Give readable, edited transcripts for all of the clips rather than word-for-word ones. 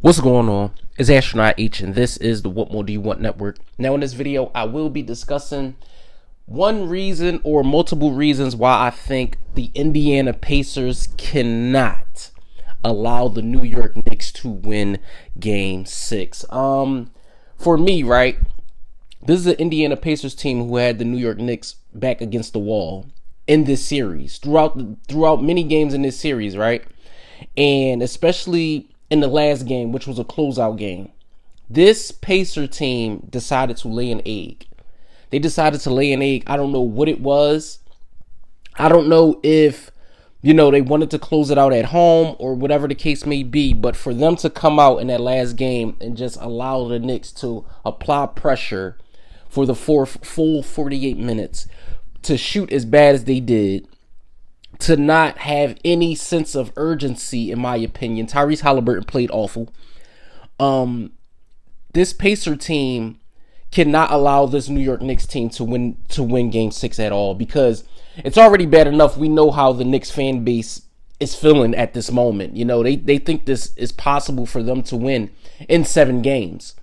What's going on? It's Astronaut H, and this is the What More Do You Want Network. Now, in this video, I will be discussing one reason or multiple reasons why I think the Indiana Pacers cannot allow the New York Knicks to win Game 6. For me, right, this is the Indiana Pacers team who had the New York Knicks back against the wall in this series, throughout many games in this series, right? And especially in the last game, which was a closeout game, this Pacer team decided to lay an egg. They decided to lay an egg. I don't know what it was. I don't know if, they wanted to close it out at home or whatever the case may be. But for them to come out in that last game and just allow the Knicks to apply pressure for the full 48 minutes, to shoot as bad as they did, to not have any sense of urgency, in my opinion. Tyrese Halliburton played awful. This Pacer team cannot allow this New York Knicks team to win Game 6 at all, because it's already bad enough. We know how the Knicks fan base is feeling at this moment. They think this is possible for them to win in 7 games.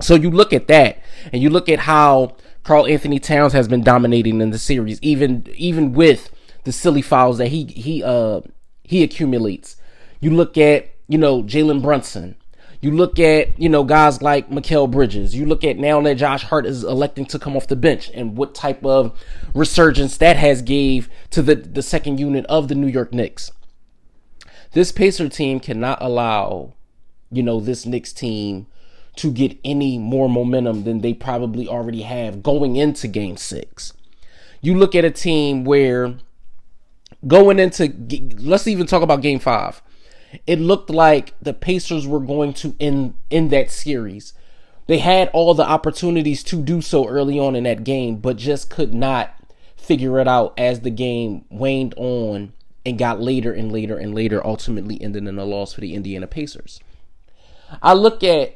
So you look at that, and you look at how Karl Anthony Towns has been dominating in the series, even with the silly fouls that he accumulates. You look at, Jalen Brunson. You look at, guys like Mikal Bridges. You look at now that Josh Hart is electing to come off the bench and what type of resurgence that has gave to the second unit of the New York Knicks. This Pacer team cannot allow, this Knicks team to get any more momentum than they probably already have going into Game 6. You look at a team where going into, let's even talk about Game 5. It looked like the Pacers were going to end that series. They had all the opportunities to do so early on in that game, but just could not figure it out as the game waned on and got later and later and later, ultimately ending in a loss for the Indiana Pacers. I look at,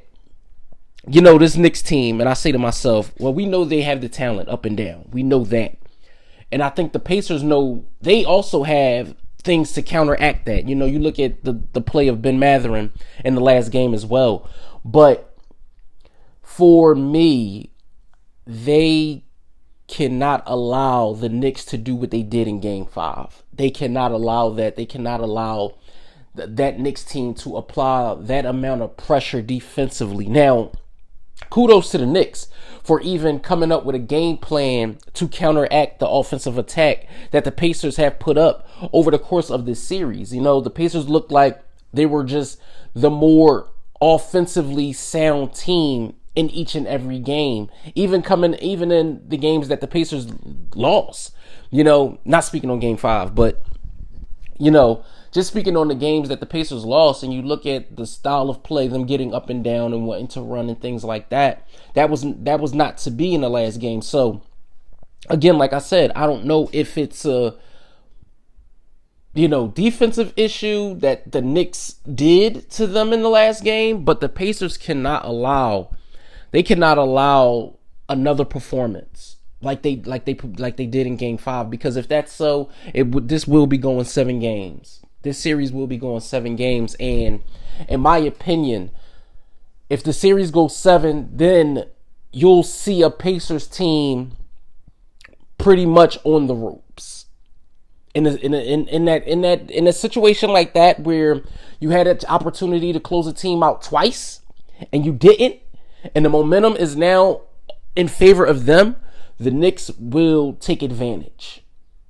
this Knicks team, and I say to myself, well, we know they have the talent up and down. We know that. And I think the Pacers know they also have things to counteract that. You look at the play of Ben Mathurin in the last game as well. But for me, they cannot allow the Knicks to do what they did in Game 5. They cannot allow that. They cannot allow that Knicks team to apply that amount of pressure defensively. Now, kudos to the Knicks for even coming up with a game plan to counteract the offensive attack that the Pacers have put up over the course of this series. The Pacers looked like they were just the more offensively sound team in each and every game, even in the games that the Pacers lost. Not speaking on Game 5, but just speaking on the games that the Pacers lost, and you look at the style of play, them getting up and down and wanting to run and things like that, that was not to be in the last game. So, again, like I said, I don't know if it's a, defensive issue that the Knicks did to them in the last game, but the Pacers cannot allow another performance like they did in Game 5, because if that's so, this will be going 7 games. This series will be going 7 games, and in my opinion, if the series goes 7, then you'll see a Pacers team pretty much on the ropes. In a situation like that, where you had an opportunity to close a team out twice and you didn't, and the momentum is now in favor of them, the Knicks will take advantage.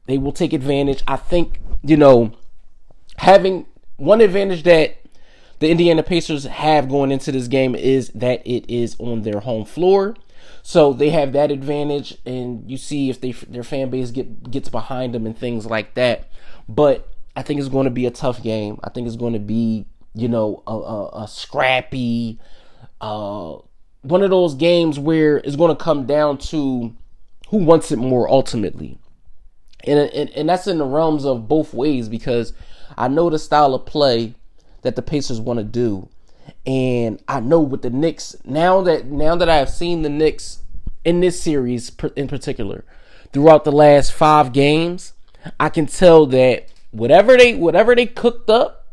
They will take advantage. I think, having one advantage that the Indiana Pacers have going into this game is that it is on their home floor. So they have that advantage, and you see if their fan base gets behind them and things like that. But I think it's going to be a tough game. I think it's going to be, a scrappy, one of those games where it's going to come down to who wants it more ultimately. And that's in the realms of both ways, because I know the style of play that the Pacers want to do. And I know with the Knicks, now that I have seen the Knicks in this series in particular, throughout the last 5 games, I can tell that whatever they cooked up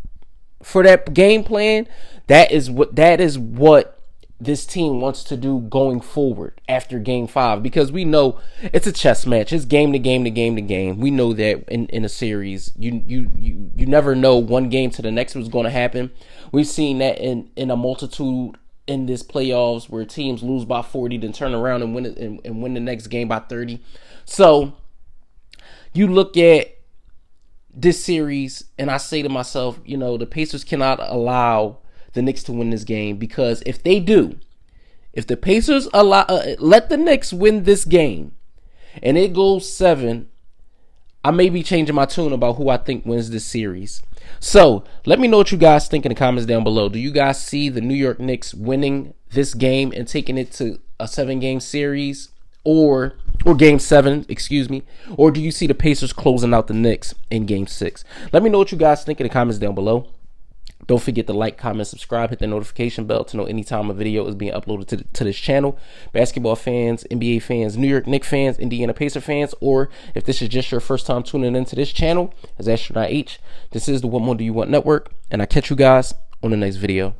for that game plan, that is what this team wants to do going forward after game 5, because we know it's a chess match. It's game to game to game to game. We know that in a series, you never know one game to the next what's going to happen. We've seen that in a multitude in this playoffs where teams lose by 40, then turn around and win it and win the next game by 30. So you look at this series, and I say to myself, the Pacers cannot allow the Knicks to win this game, because if they do, if the Pacers let the Knicks win this game and it goes 7, I may be changing my tune about who I think wins this series. So let me know what you guys think in the comments down below. Do you guys see the New York Knicks winning this game and taking it to a 7-game series, or game 7, excuse me, or do you see the Pacers closing out the Knicks in game 6? Let me know what you guys think in the comments down below. Don't forget to like, comment, subscribe, hit the notification bell to know anytime a video is being uploaded to this channel. Basketball fans, NBA fans, New York Knicks fans, Indiana Pacer fans, or if this is just your first time tuning into this channel, as Astronaut H, this is the What More Do You Want Network, and I'll catch you guys on the next video.